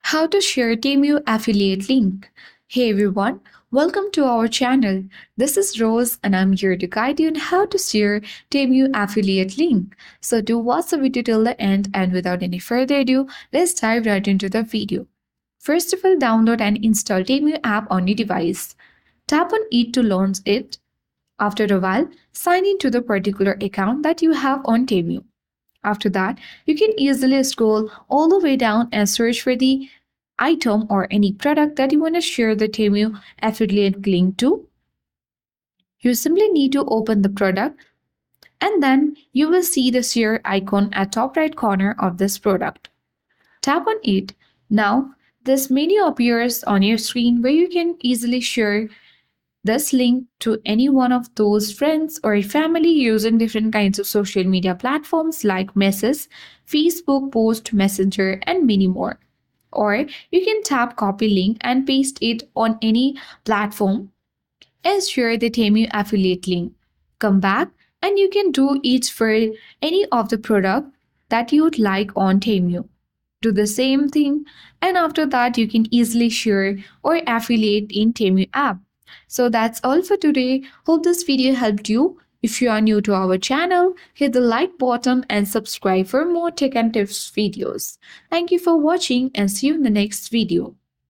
How to share Temu affiliate link. Hey everyone, welcome to our channel. This is Rose and I'm here to guide you on how to share Temu affiliate link. So do watch the video till the end and without any further ado, let's dive right into the video. First of all, download and install Temu app on your device. Tap on it to launch it. After a while, sign in to the particular account that you have on Temu. After that, you can easily scroll all the way down and search for the item or any product that you want to share the Temu affiliate link to. You simply need to open the product and then you will see the share icon at top right corner of this product. Tap on it. Now, this menu appears on your screen where you can easily share this link to any one of those friends or family using different kinds of social media platforms like Message, Facebook, Post, Messenger, and many more. Or you can tap copy link and paste it on any platform and share the Temu affiliate link. Come back and you can do it for any of the product that you would like on Temu. Do the same thing and after that you can easily share or affiliate in Temu app. So that's all for today. Hope this video helped you. If you are new to our channel, hit the like button and subscribe for more tech and tips videos. Thank you for watching and see you in the next video.